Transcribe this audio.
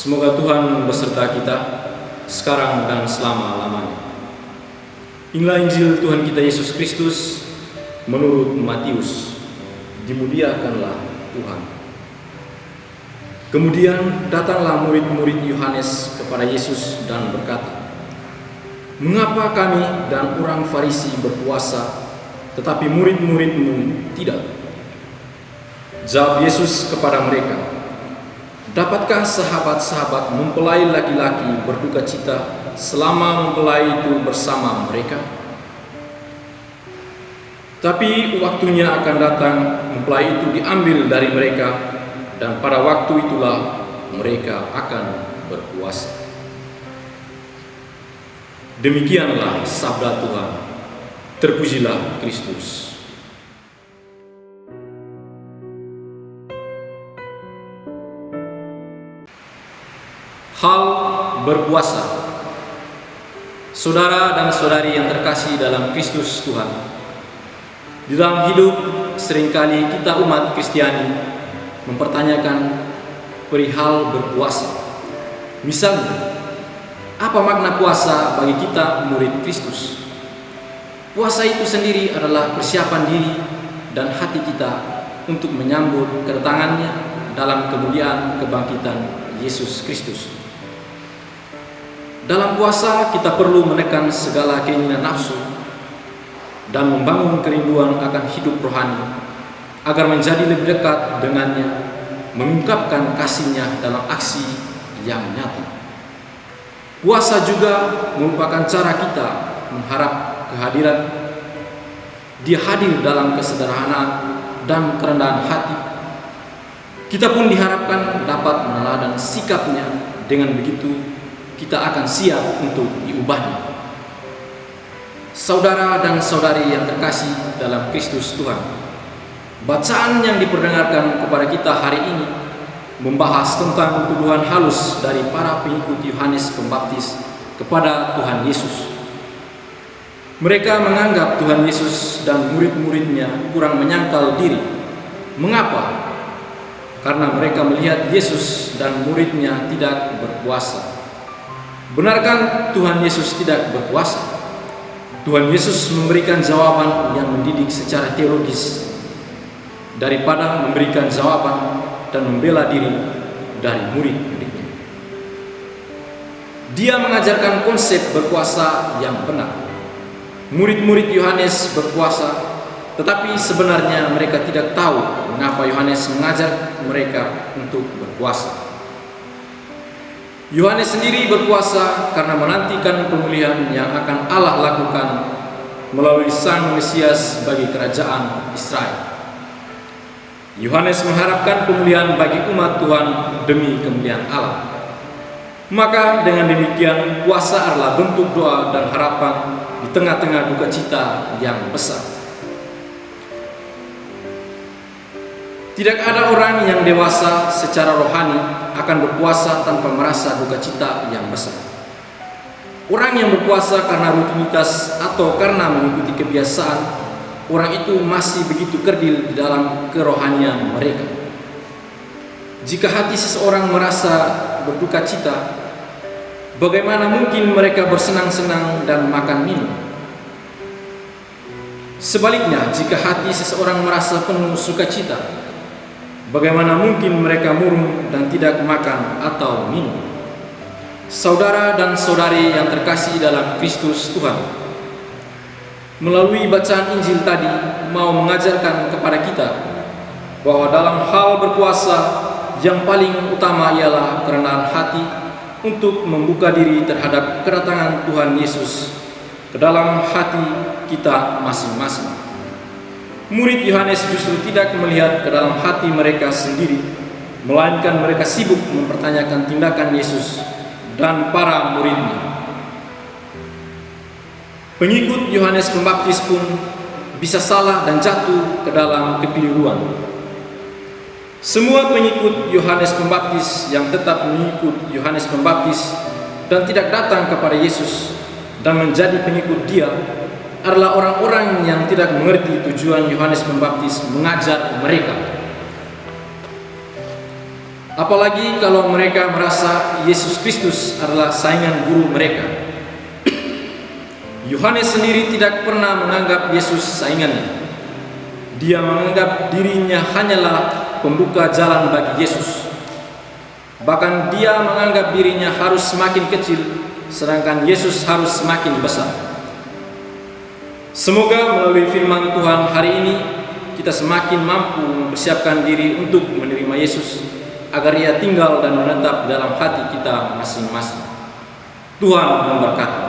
Semoga Tuhan beserta kita sekarang dan selama-lamanya. Inilah Injil Tuhan kita Yesus Kristus menurut Matius. Dimuliakanlah Tuhan. Kemudian datanglah murid-murid Yohanes kepada Yesus dan berkata, "Mengapa kami dan orang Farisi berpuasa, tetapi murid-muridmu tidak?" Jawab Yesus kepada mereka, "Dapatkah sahabat-sahabat mempelai laki-laki berduka cita selama mempelai itu bersama mereka? Tapi waktunya akan datang, mempelai itu diambil dari mereka, dan pada waktu itulah mereka akan berpuasa." Demikianlah sabda Tuhan. Terpujilah Kristus. Hal berpuasa. Saudara dan saudari yang terkasih dalam Kristus Tuhan, di dalam hidup seringkali kita umat Kristiani mempertanyakan perihal berpuasa. Misalnya, apa makna puasa bagi kita murid Kristus? Puasa itu sendiri adalah persiapan diri dan hati kita untuk menyambut kedatangannya dalam kemuliaan kebangkitan Yesus Kristus. Dalam puasa kita perlu menekan segala keinginan nafsu dan membangun kerinduan akan hidup rohani agar menjadi lebih dekat dengannya, mengungkapkan kasih-Nya dalam aksi yang nyata. Puasa juga merupakan cara kita mengharap kehadiran Dia hadir dalam kesederhanaan dan kerendahan hati. Kita pun diharapkan dapat meneladan sikapnya, dengan begitu kita akan siap untuk diubahnya. Saudara dan saudari yang terkasih dalam Kristus Tuhan, bacaan yang diperdengarkan kepada kita hari ini membahas tentang tuduhan halus dari para pengikut Yohanes Pembaptis kepada Tuhan Yesus. Mereka menganggap Tuhan Yesus dan murid-muridnya kurang menyangkal diri. Mengapa? Karena mereka melihat Yesus dan muridnya tidak berpuasa. Benarkah Tuhan Yesus tidak berpuasa? Tuhan Yesus memberikan jawaban yang mendidik secara teologis daripada memberikan jawaban dan membela diri dari murid-muridnya. Dia mengajarkan konsep berpuasa yang benar. Murid-murid Yohanes berpuasa, tetapi sebenarnya mereka tidak tahu mengapa Yohanes mengajar mereka untuk berpuasa. Yohanes sendiri berpuasa karena menantikan pemulihan yang akan Allah lakukan melalui Sang Mesias bagi kerajaan Israel. Yohanes mengharapkan pemulihan bagi umat Tuhan demi kemuliaan Allah. Maka dengan demikian, puasa adalah bentuk doa dan harapan di tengah-tengah duka cita yang besar. Tidak ada orang yang dewasa secara rohani akan berpuasa tanpa merasa duka cita yang besar. Orang yang berpuasa karena rutinitas atau karena mengikuti kebiasaan, orang itu masih begitu kerdil di dalam kerohanian mereka. Jika hati seseorang merasa berduka cita, bagaimana mungkin mereka bersenang-senang dan makan minum? Sebaliknya, jika hati seseorang merasa penuh sukacita, bagaimana mungkin mereka murung dan tidak makan atau minum? Saudara dan saudari yang terkasih dalam Kristus Tuhan, melalui bacaan Injil tadi mau mengajarkan kepada kita bahwa dalam hal berpuasa yang paling utama ialah kerendahan hati untuk membuka diri terhadap kedatangan Tuhan Yesus ke dalam hati kita masing-masing. Murid Yohanes justru tidak melihat ke dalam hati mereka sendiri, melainkan mereka sibuk mempertanyakan tindakan Yesus dan para muridnya. Pengikut Yohanes Pembaptis pun bisa salah dan jatuh ke dalam kekeliruan. Semua pengikut Yohanes Pembaptis yang tetap mengikut Yohanes Pembaptis dan tidak datang kepada Yesus dan menjadi pengikut Dia adalah orang-orang yang tidak mengerti tujuan Yohanes Pembaptis mengajar mereka. Apalagi kalau mereka merasa Yesus Kristus adalah saingan guru mereka. Yohanes sendiri tidak pernah menganggap Yesus saingannya. Dia menganggap dirinya hanyalah pembuka jalan bagi Yesus. Bahkan dia menganggap dirinya harus semakin kecil, sedangkan Yesus harus semakin besar. Semoga melalui firman Tuhan hari ini kita semakin mampu mempersiapkan diri untuk menerima Yesus, agar Ia tinggal dan menetap dalam hati kita masing-masing. Tuhan memberkati.